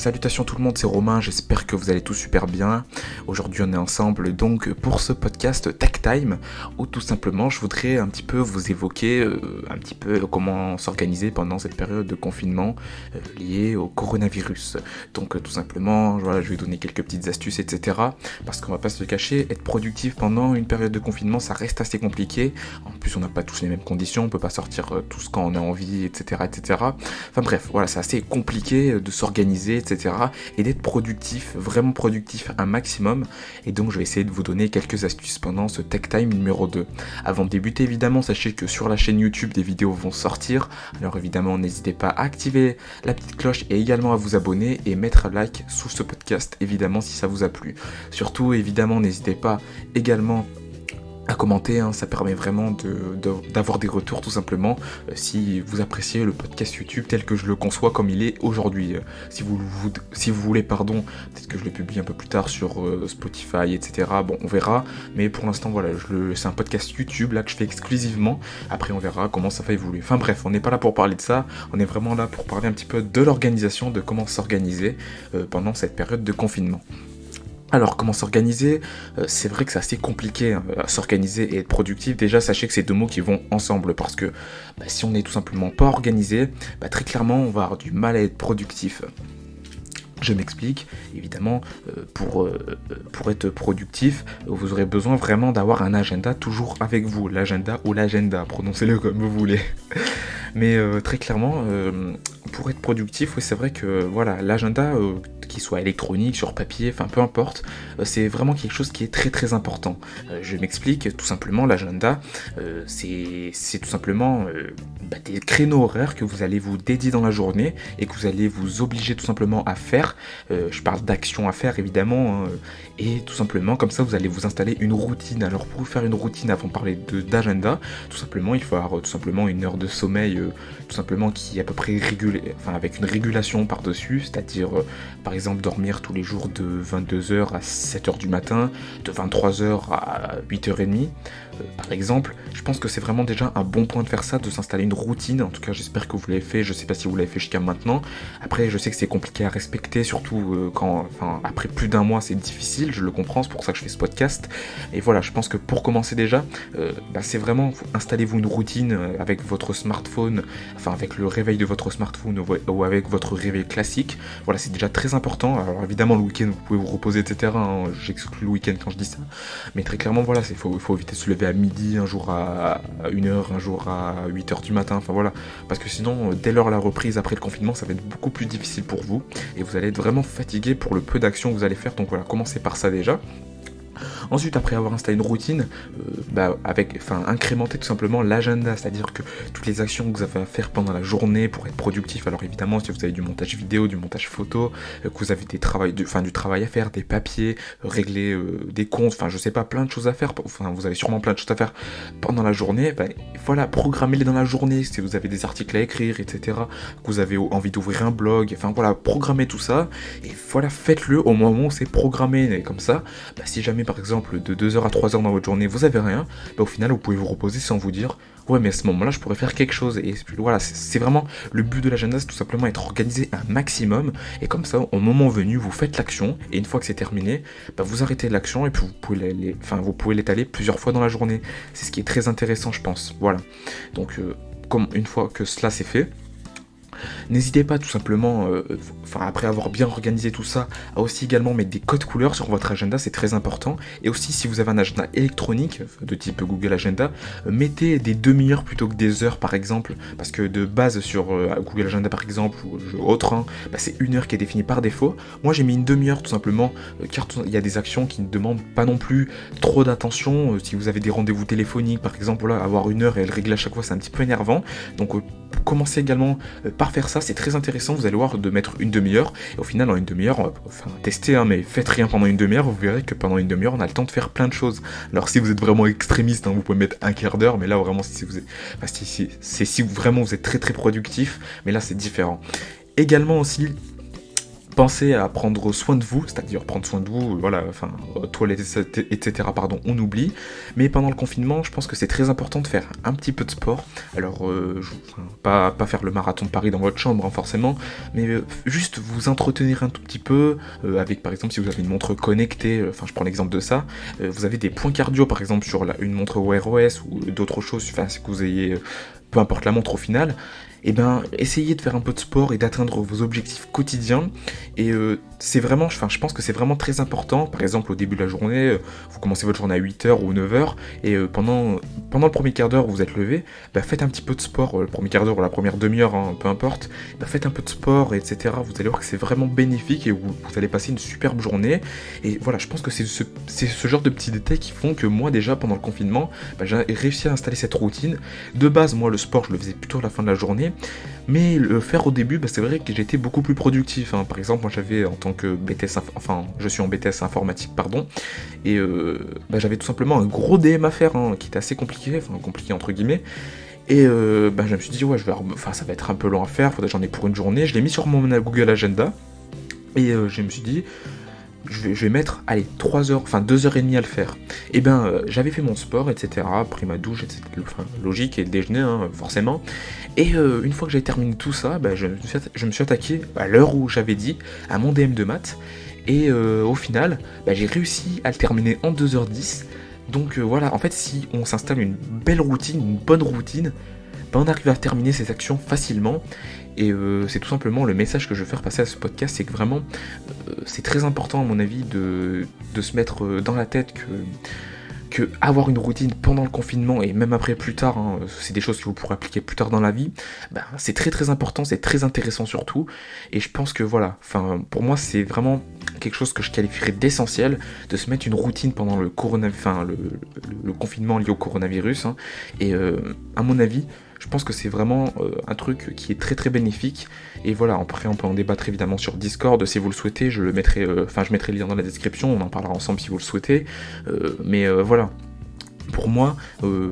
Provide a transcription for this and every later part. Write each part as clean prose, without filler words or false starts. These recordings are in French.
Salutations tout le monde, c'est Romain, j'espère que vous allez tous super bien. Aujourd'hui on est ensemble donc pour ce podcast Tech Time où tout simplement je voudrais un petit peu vous évoquer un petit peu comment s'organiser pendant cette période de confinement liée au coronavirus. Donc tout simplement voilà, je vais donner quelques petites astuces etc. Parce qu'on va pas se le cacher, être productif pendant une période de confinement ça reste assez compliqué. En plus on n'a pas tous les mêmes conditions, on peut pas sortir tous quand on a envie etc. Enfin bref, voilà, c'est assez compliqué de s'organiser etc. et d'être productif, vraiment productif un maximum. Et donc je vais essayer de vous donner quelques astuces pendant ce Tech Time numéro 2. Avant de débuter évidemment, sachez que sur la chaîne YouTube des vidéos vont sortir. Alors évidemment n'hésitez pas à activer la petite cloche et également à vous abonner et mettre un like sous ce podcast évidemment si ça vous a plu. Surtout évidemment n'hésitez pas également à commenter, ça permet vraiment d'avoir des retours tout simplement si vous appréciez le podcast YouTube tel que je le conçois comme il est aujourd'hui. Si vous voulez, peut-être que je le publie un peu plus tard sur Spotify, etc. Bon, on verra, mais pour l'instant, voilà, c'est un podcast YouTube là que je fais exclusivement. Après, on verra comment ça va évoluer. Enfin bref, on n'est pas là pour parler de ça, on est vraiment là pour parler un petit peu de l'organisation, de comment s'organiser pendant cette période de confinement. Alors, comment s'organiser ? C'est vrai que c'est assez compliqué s'organiser et être productif. Déjà, sachez que c'est deux mots qui vont ensemble parce que si on n'est tout simplement pas organisé, très clairement, on va avoir du mal à être productif. Je m'explique, évidemment, pour être productif, vous aurez besoin vraiment d'avoir un agenda toujours avec vous. L'agenda ou l'agenda, prononcez-le comme vous voulez. Mais très clairement, pour être productif, oui, c'est vrai que voilà, l'agenda, qu'il soit électronique, sur papier, enfin peu importe, c'est vraiment quelque chose qui est très très important. Je m'explique, tout simplement, l'agenda, c'est tout simplement des créneaux horaires que vous allez vous dédier dans la journée et que vous allez vous obliger tout simplement à faire. Je parle d'actions à faire évidemment, et tout simplement comme ça vous allez vous installer une routine. Alors pour faire une routine, avant de parler d'agenda, tout simplement il faut avoir tout simplement une heure de sommeil, tout simplement qui est à peu près avec une régulation par-dessus, c'est-à-dire par exemple dormir tous les jours de 22h à 7h du matin, de 23h à 8h30 par exemple. Je pense que c'est vraiment déjà un bon point de faire ça, de s'installer une routine. En tout cas j'espère que vous l'avez fait, je sais pas si vous l'avez fait jusqu'à maintenant. Après je sais que c'est compliqué à respecter, surtout après plus d'un mois c'est difficile, je le comprends, c'est pour ça que je fais ce podcast. Et voilà, je pense que pour commencer déjà, c'est vraiment, installez-vous une routine avec votre smartphone, enfin avec le réveil de votre smartphone ou avec votre réveil classique. Voilà, c'est déjà très important. Alors évidemment le week-end vous pouvez vous reposer etc. J'exclus le week-end quand je dis ça. Mais très clairement voilà, il faut éviter de se lever à midi, un jour à 1h, un jour à 8h du matin, enfin voilà. Parce que sinon, dès lors la reprise après le confinement, ça va être beaucoup plus difficile pour vous. Et vous allez être vraiment fatigué pour le peu d'actions que vous allez faire. Donc voilà, commencez par ça déjà. Ensuite, après avoir installé une routine, incrémenter tout simplement l'agenda, c'est-à-dire que toutes les actions que vous avez à faire pendant la journée pour être productif. Alors évidemment, si vous avez du montage vidéo, du montage photo, que vous avez du travail à faire, des papiers, régler des comptes, je sais pas, plein de choses à faire. Vous avez sûrement plein de choses à faire pendant la journée. Voilà, programmez-les dans la journée. Si vous avez des articles à écrire, etc., que vous avez envie d'ouvrir un blog, programmez tout ça. Et voilà, faites-le au moment où c'est programmé. Et comme ça, si jamais par exemple de 2h à 3h dans votre journée vous avez rien, au final vous pouvez vous reposer sans vous dire ouais mais à ce moment là je pourrais faire quelque chose. Et voilà, c'est vraiment le but de l'agenda, c'est tout simplement être organisé un maximum, et comme ça au moment venu vous faites l'action, et une fois que c'est terminé vous arrêtez l'action, et puis vous pouvez l'étaler plusieurs fois dans la journée. C'est ce qui est très intéressant je pense. Voilà, donc comme une fois que cela c'est fait, n'hésitez pas tout simplement, après avoir bien organisé tout ça, à aussi également mettre des codes couleurs sur votre agenda, c'est très important. Et aussi si vous avez un agenda électronique de type Google Agenda, mettez des demi-heures plutôt que des heures par exemple, parce que de base sur Google Agenda par exemple ou autre, c'est 1 heure qui est définie par défaut. Moi j'ai mis une demi-heure tout simplement, car il y a des actions qui ne demandent pas non plus trop d'attention. Si vous avez des rendez-vous téléphoniques par exemple, voilà, avoir 1 heure et le régler à chaque fois c'est un petit peu énervant. Donc commencez également par faire ça, c'est très intéressant, vous allez voir, de mettre une demi-heure, et au final en une demi-heure, testez, mais faites rien pendant une demi-heure, vous verrez que pendant une demi-heure on a le temps de faire plein de choses. Alors si vous êtes vraiment extrémiste, vous pouvez mettre un quart d'heure, mais là vraiment si vraiment vous êtes très très productif, mais là c'est différent. Également aussi, Pensez à prendre soin de vous, c'est-à-dire prendre soin de vous, voilà, enfin, toilettes, etc., pardon, on oublie. Mais pendant le confinement, je pense que c'est très important de faire un petit peu de sport. Alors, pas faire le marathon de Paris dans votre chambre, hein, forcément, mais juste vous entretenir un tout petit peu, avec, par exemple, si vous avez une montre connectée, enfin, je prends l'exemple de ça, vous avez des points cardio, par exemple, sur une montre Wear OS ou d'autres choses, enfin, c'est que vous ayez, peu importe la montre au final, et ben essayez de faire un peu de sport et d'atteindre vos objectifs quotidiens. Et c'est vraiment, je pense que c'est vraiment très important. Par exemple, au début de la journée, vous commencez votre journée à 8h ou 9h, et pendant le premier quart d'heure où vous êtes levé, bah, faites un petit peu de sport, le premier quart d'heure ou la première demi-heure, hein, peu importe, bah, faites un peu de sport, etc. Vous allez voir que c'est vraiment bénéfique et vous allez passer une superbe journée. Et voilà, je pense que c'est ce genre de petits détails qui font que moi déjà pendant le confinement, bah, j'ai réussi à installer cette routine. De base, moi le sport, je le faisais plutôt à la fin de la journée, mais le faire au début, bah, c'est vrai que j'étais beaucoup plus productif, hein. Par exemple, moi j'avais en tant que je suis en BTS informatique, pardon, et bah, j'avais tout simplement un gros DM à faire, hein, qui était assez compliqué, enfin compliqué entre guillemets. Et bah, je me suis dit, ouais, ça va être un peu long à faire, j'en ai pour une journée. Je l'ai mis sur mon Google Agenda, et je me suis dit, je vais mettre, allez, 3 heures, enfin 2h30 à le faire. Et ben, j'avais fait mon sport, etc., pris ma douche, etc., enfin, logique, et le déjeuner, hein, forcément. Et une fois que j'ai terminé tout ça, bah, je me suis attaqué à l'heure où j'avais dit à mon DM de maths. Et au final, bah, j'ai réussi à le terminer en 2h10. Donc voilà, en fait, si on s'installe une belle routine, une bonne routine, bah, on arrive à terminer ses actions facilement. Et c'est tout simplement le message que je veux faire passer à ce podcast, c'est que vraiment, c'est très important à mon avis de se mettre dans la tête que avoir une routine pendant le confinement et même après plus tard, hein, c'est des choses que vous pourrez appliquer plus tard dans la vie, ben, c'est très très important, c'est très intéressant surtout, et je pense que voilà, enfin pour moi c'est vraiment quelque chose que je qualifierais d'essentiel, de se mettre une routine pendant le le confinement lié au coronavirus, hein, et à mon avis, je pense que c'est vraiment un truc qui est très très bénéfique. Et voilà, après on peut en débattre évidemment sur Discord si vous le souhaitez, je mettrai le lien dans la description, on en parlera ensemble si vous le souhaitez. Mais voilà. Pour moi,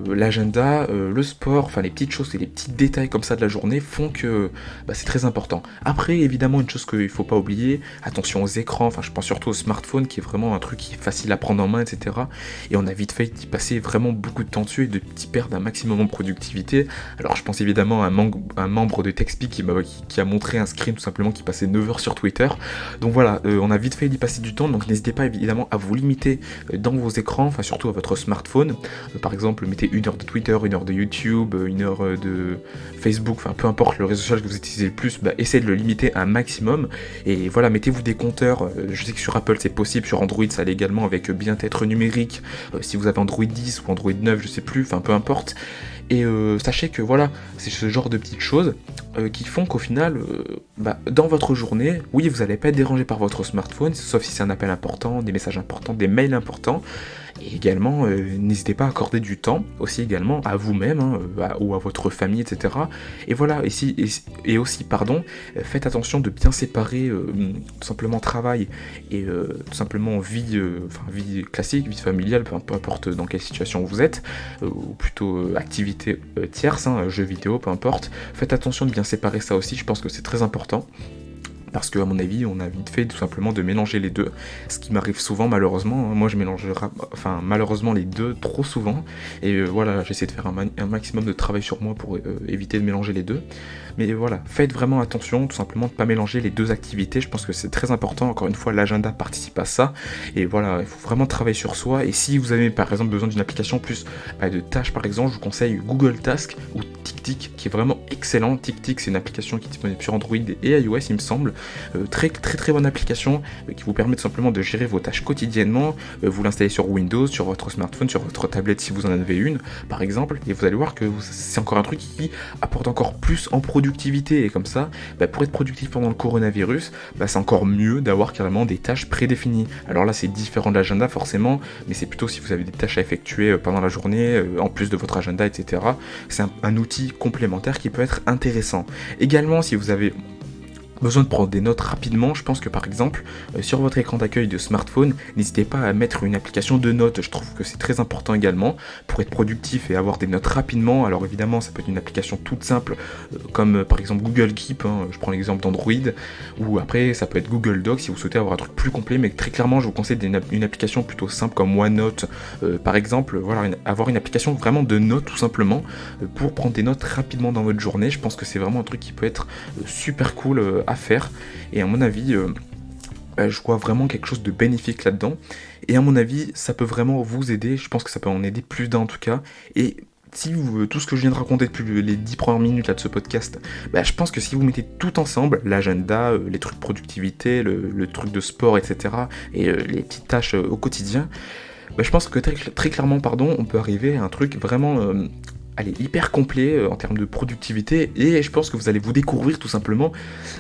l'agenda, le sport, enfin les petites choses et les petits détails comme ça de la journée font que bah, c'est très important. Après, évidemment, une chose qu'il ne faut pas oublier, attention aux écrans, enfin je pense surtout au smartphone qui est vraiment un truc qui est facile à prendre en main, etc. Et on a vite fait d'y passer vraiment beaucoup de temps dessus et d'y perdre un maximum de productivité. Alors je pense évidemment à un membre de TechSpeak qui a montré un screen tout simplement qui passait 9 heures sur Twitter. Donc voilà, on a vite fait d'y passer du temps, donc n'hésitez pas évidemment à vous limiter dans vos écrans, enfin surtout à votre smartphone. Par exemple, mettez 1 heure de Twitter, 1 heure de YouTube, 1 heure de Facebook, enfin peu importe le réseau social que vous utilisez le plus, bah, essayez de le limiter à un maximum. Et voilà, mettez-vous des compteurs. Je sais que sur Apple c'est possible, sur Android ça l'est également avec bien-être numérique. Si vous avez Android 10 ou Android 9, je sais plus, enfin peu importe. Et sachez que voilà, c'est ce genre de petites choses qui font qu'au final, bah, dans votre journée, oui, vous n'allez pas être dérangé par votre smartphone, sauf si c'est un appel important, des messages importants, des mails importants. Et également, n'hésitez pas à accorder du temps aussi également à vous-même, hein, ou à votre famille, etc. Et voilà, et aussi, pardon, faites attention de bien séparer tout simplement travail et tout simplement vie classique, vie familiale, peu importe dans quelle situation vous êtes, ou plutôt activité tierce, hein, jeux vidéo, peu importe. Faites attention de bien séparer ça aussi, je pense que c'est très important. Parce qu'à mon avis, on a vite fait tout simplement de mélanger les deux, ce qui m'arrive souvent malheureusement. Moi je mélange malheureusement les deux trop souvent, et voilà, j'essaie de faire un maximum de travail sur moi pour éviter de mélanger les deux. Mais voilà, faites vraiment attention tout simplement de ne pas mélanger les deux activités, je pense que c'est très important, encore une fois l'agenda participe à ça, et voilà, il faut vraiment travailler sur soi. Et si vous avez par exemple besoin d'une application plus de tâches par exemple, je vous conseille Google Task ou TickTick qui est vraiment excellent. TickTick c'est une application qui est disponible sur Android et iOS il me semble. Très très très bonne application qui vous permet tout simplement de gérer vos tâches quotidiennement. Vous l'installez sur Windows, sur votre smartphone, sur votre tablette si vous en avez une par exemple, et vous allez voir que c'est encore un truc qui apporte encore plus en productivité. Et comme ça, pour être productif pendant le coronavirus, c'est encore mieux d'avoir carrément des tâches prédéfinies. Alors là c'est différent de l'agenda forcément, mais c'est plutôt si vous avez des tâches à effectuer pendant la journée, en plus de votre agenda, etc. C'est un outil complémentaire qui peut être intéressant. Également si vous avez besoin de prendre des notes rapidement, je pense que par exemple, sur votre écran d'accueil de smartphone, n'hésitez pas à mettre une application de notes. Je trouve que c'est très important également pour être productif et avoir des notes rapidement. Alors évidemment, ça peut être une application toute simple, comme par exemple Google Keep, hein, je prends l'exemple d'Android, ou après ça peut être Google Docs si vous souhaitez avoir un truc plus complet, mais très clairement, je vous conseille une application plutôt simple comme OneNote, par exemple, voilà, avoir une application vraiment de notes tout simplement, pour prendre des notes rapidement dans votre journée. Je pense que c'est vraiment un truc qui peut être super cool à faire, et à mon avis je vois vraiment quelque chose de bénéfique là-dedans, et à mon avis ça peut vraiment vous aider. Je pense que ça peut en aider plus d'un en tout cas, et si vous, tout ce que je viens de raconter depuis les 10 premières minutes là, de ce podcast, je pense que si vous mettez tout ensemble, l'agenda, les trucs de productivité, le truc de sport, etc., et les petites tâches au quotidien, je pense que très clairement, on peut arriver à un truc vraiment hyper complet en termes de productivité, et je pense que vous allez vous découvrir tout simplement,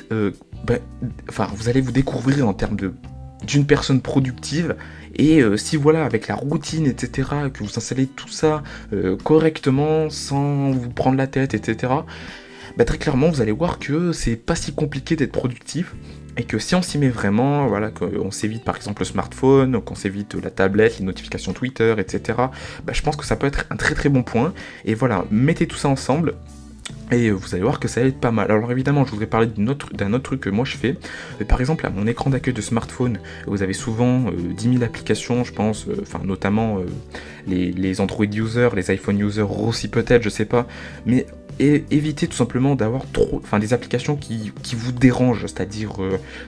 vous allez vous découvrir en termes d'une personne productive, et si voilà, avec la routine, etc., que vous installez tout ça correctement, sans vous prendre la tête, etc., très clairement, vous allez voir que c'est pas si compliqué d'être productif, et que si on s'y met vraiment, voilà, qu'on s'évite par exemple le smartphone, qu'on s'évite la tablette, les notifications Twitter, etc., je pense que ça peut être un très très bon point. Et voilà, mettez tout ça ensemble, et vous allez voir que ça va être pas mal. Alors évidemment, je voudrais parler d'un autre truc que moi je fais. Par exemple, à mon écran d'accueil de smartphone, vous avez souvent 10 000 applications, je pense, notamment les Android users, les iPhone users aussi peut-être, je sais pas, mais évitez tout simplement d'avoir des applications qui vous dérangent, c'est-à-dire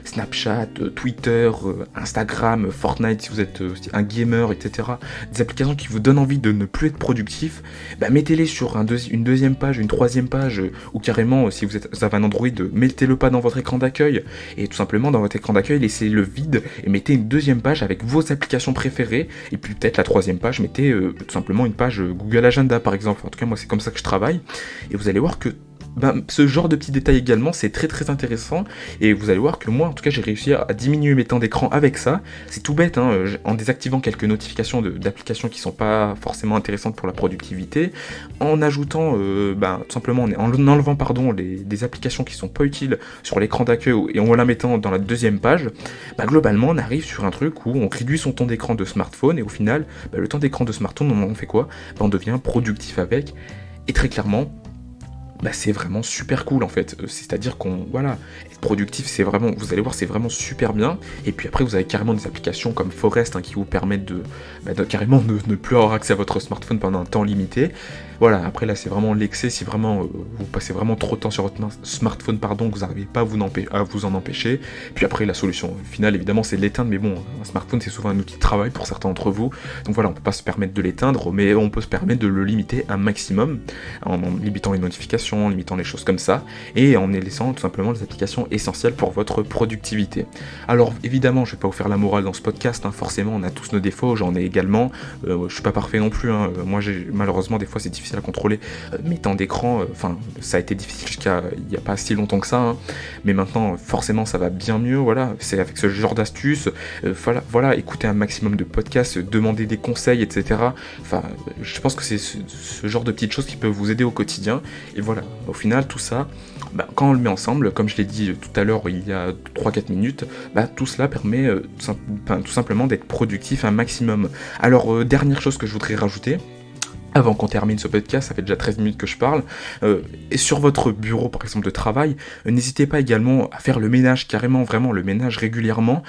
Snapchat, Twitter, Instagram, Fortnite si vous êtes un gamer, etc. Des applications qui vous donnent envie de ne plus être productif, mettez-les sur une deuxième page, une troisième page, ou carrément, si vous avez un Android, mettez-le pas dans votre écran d'accueil, et tout simplement dans votre écran d'accueil, laissez-le vide, et mettez une deuxième page avec vos applications préférées, et puis peut-être la troisième page, mettez tout simplement une page Google Agenda par exemple. En tout cas, moi c'est comme ça que je travaille, et vous allez voir que ce genre de petits détails également, c'est très très intéressant, et vous allez voir que moi en tout cas j'ai réussi à diminuer mes temps d'écran avec ça. C'est tout bête, hein, en désactivant quelques notifications d'applications qui sont pas forcément intéressantes pour la productivité, en ajoutant tout simplement en enlevant des applications qui sont pas utiles sur l'écran d'accueil, et en la mettant dans la deuxième page, globalement on arrive sur un truc où on réduit son temps d'écran de smartphone, et au final le temps d'écran de smartphone, on fait quoi? On devient productif avec, et très clairement c'est vraiment super cool en fait. C'est-à-dire être productif, c'est vraiment, vous allez voir, c'est vraiment super bien. Et puis après, vous avez carrément des applications comme Forest, qui vous permettent de carrément ne plus avoir accès à votre smartphone pendant un temps limité. Voilà, après là c'est vraiment l'excès, si vraiment vous passez vraiment trop de temps sur votre smartphone, que vous n'arrivez pas à vous en empêcher. Puis après la solution finale évidemment c'est de l'éteindre, mais bon, un smartphone c'est souvent un outil de travail pour certains d'entre vous, donc voilà, on peut pas se permettre de l'éteindre, mais on peut se permettre de le limiter un maximum, en limitant les notifications, en limitant les choses comme ça, et en laissant tout simplement les applications essentielles pour votre productivité. Alors évidemment je vais pas vous faire la morale dans ce podcast, forcément on a tous nos défauts, j'en ai également, je suis pas parfait non plus, moi malheureusement des fois c'est difficile à contrôler mes temps d'écran, ça a été difficile jusqu'à il n'y a pas si longtemps que ça, mais maintenant forcément ça va bien mieux, voilà, c'est avec ce genre d'astuces, voilà, écoutez un maximum de podcasts, demandez des conseils, etc. Je pense que c'est ce genre de petites choses qui peuvent vous aider au quotidien, et voilà, au final tout ça, quand on le met ensemble, comme je l'ai dit tout à l'heure il y a 3-4 minutes, tout cela permet tout simplement d'être productif un maximum. Alors dernière chose que je voudrais rajouter, avant qu'on termine ce podcast, ça fait déjà 13 minutes que je parle, et sur votre bureau par exemple de travail, n'hésitez pas également à faire le ménage, carrément vraiment le ménage régulièrement,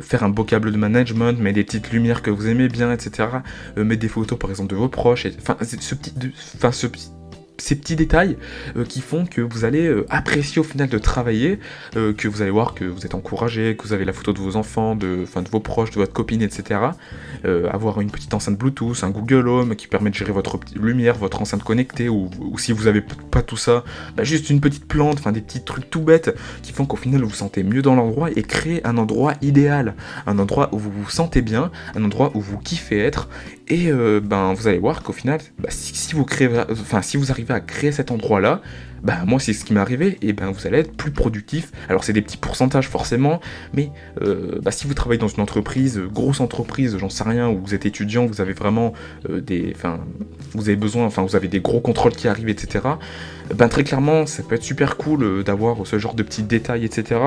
faire un beau câble de management, mettre des petites lumières que vous aimez bien, etc. Mettre des photos par exemple de vos proches, ces petits détails qui font que vous allez apprécier au final de travailler, que vous allez voir que vous êtes encouragé, que vous avez la photo de vos enfants, de vos proches, de votre copine, etc. Avoir une petite enceinte Bluetooth, un Google Home qui permet de gérer votre lumière, votre enceinte connectée, ou si vous avez pas tout ça, juste une petite plante, des petits trucs tout bêtes qui font qu'au final vous vous sentez mieux dans l'endroit, et créer un endroit idéal, un endroit où vous vous sentez bien, un endroit où vous kiffez être, Et vous allez voir qu'au final, si vous arrivez à créer cet endroit-là, moi c'est ce qui m'est arrivé, et vous allez être plus productif. Alors c'est des petits pourcentages forcément, mais si vous travaillez dans une entreprise, grosse entreprise, j'en sais rien, où vous êtes étudiant, vous avez vraiment vous avez des gros contrôles qui arrivent, etc. Très clairement, ça peut être super cool d'avoir ce genre de petits détails, etc.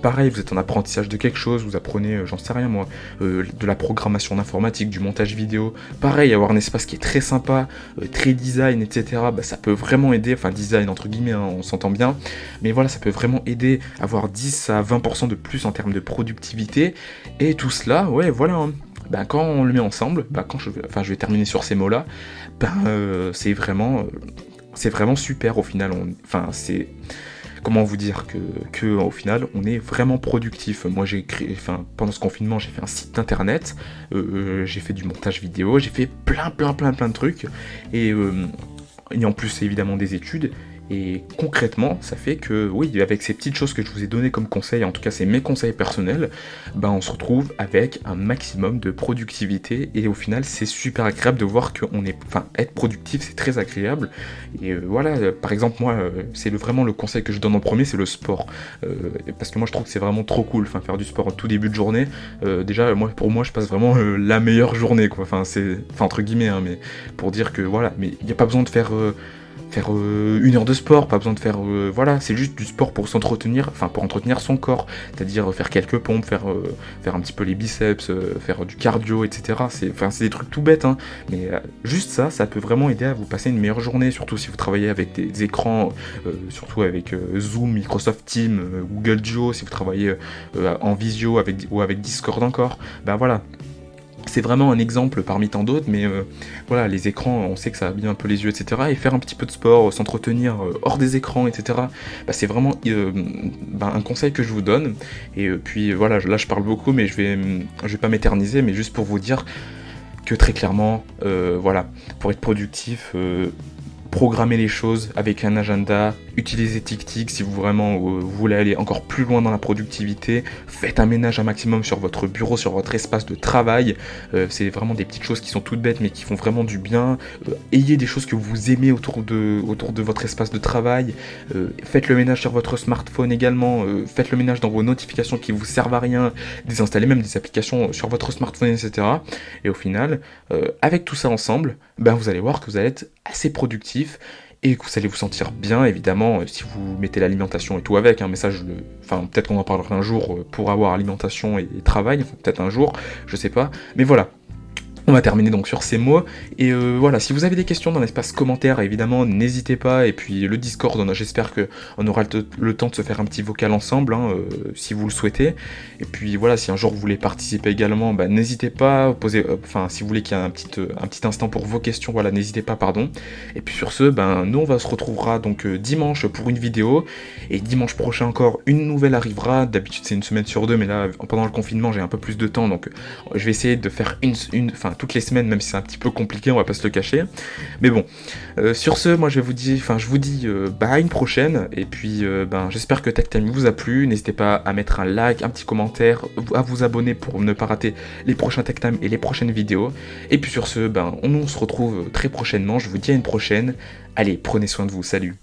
Pareil, vous êtes en apprentissage de quelque chose, vous apprenez, j'en sais rien moi, de la programmation informatique, du montage vidéo. Pareil, avoir un espace qui est très sympa, très design, etc. Ça peut vraiment aider, enfin design entre guillemets, hein, on s'entend bien. Mais voilà, ça peut vraiment aider à avoir 10 à 20% de plus en termes de productivité. Et tout cela, ouais, voilà. Hein. Quand on le met ensemble, je vais terminer sur ces mots-là, c'est vraiment super au final. Comment vous dire que au final on est vraiment productif. Moi pendant ce confinement j'ai fait un site internet, j'ai fait du montage vidéo, j'ai fait plein de trucs, et en plus évidemment des études. Et concrètement, ça fait que, oui, avec ces petites choses que je vous ai données comme conseils, en tout cas c'est mes conseils personnels, on se retrouve avec un maximum de productivité, et au final c'est super agréable de voir être productif c'est très agréable. Et voilà, par exemple moi, c'est vraiment le conseil que je donne en premier, c'est le sport. Parce que moi je trouve que c'est vraiment trop cool, faire du sport en tout début de journée, déjà pour moi je passe vraiment la meilleure journée, quoi. Entre guillemets, hein, mais pour dire que voilà, mais il n'y a pas besoin de faire 1 heure de sport, pas besoin de faire c'est juste du sport pour s'entretenir, pour entretenir son corps, c'est-à-dire faire quelques pompes, faire un petit peu les biceps, faire du cardio, etc. C'est des trucs tout bêtes, hein, mais juste ça peut vraiment aider à vous passer une meilleure journée, surtout si vous travaillez avec des écrans, surtout avec Zoom, Microsoft Teams, Google Duo, si vous travaillez en visio ou avec Discord encore, voilà. C'est vraiment un exemple parmi tant d'autres, mais voilà, les écrans, on sait que ça abîme un peu les yeux, etc. Et faire un petit peu de sport, s'entretenir hors des écrans, etc. C'est vraiment un conseil que je vous donne. Et puis voilà, là je parle beaucoup, mais je vais pas m'éterniser, mais juste pour vous dire que très clairement, pour être productif, programmer les choses avec un agenda, utilisez TickTick si vous voulez aller encore plus loin dans la productivité, faites un ménage un maximum sur votre bureau, sur votre espace de travail, c'est vraiment des petites choses qui sont toutes bêtes mais qui font vraiment du bien, ayez des choses que vous aimez autour de votre espace de travail, faites le ménage sur votre smartphone également, faites le ménage dans vos notifications qui vous servent à rien, désinstallez même des applications sur votre smartphone, etc. Et au final, avec tout ça ensemble, vous allez voir que vous allez être assez productif et que vous allez vous sentir bien, évidemment, si vous mettez l'alimentation et tout avec, hein, mais ça, peut-être qu'on en parlera un jour pour avoir alimentation et travail, peut-être un jour, je sais pas, mais voilà. On va terminer donc sur ces mots, et voilà, si vous avez des questions dans l'espace commentaire, évidemment, n'hésitez pas, et puis le Discord, j'espère qu'on aura le temps de se faire un petit vocal ensemble, hein, si vous le souhaitez, et puis voilà, si un jour vous voulez participer également, n'hésitez pas, si vous voulez qu'il y ait un petit instant pour vos questions, voilà, n'hésitez pas, pardon, et puis sur ce, nous on se retrouvera donc dimanche pour une vidéo, et dimanche prochain encore, une nouvelle arrivera, d'habitude c'est une semaine sur deux, mais là, pendant le confinement, j'ai un peu plus de temps, donc je vais essayer de faire toutes les semaines, même si c'est un petit peu compliqué, on va pas se le cacher. Mais bon, sur ce, moi je vous dis à une prochaine, et puis j'espère que TechTime vous a plu, n'hésitez pas à mettre un like, un petit commentaire, à vous abonner pour ne pas rater les prochains TechTime et les prochaines vidéos, et puis sur ce, on se retrouve très prochainement, je vous dis à une prochaine, allez, prenez soin de vous, salut.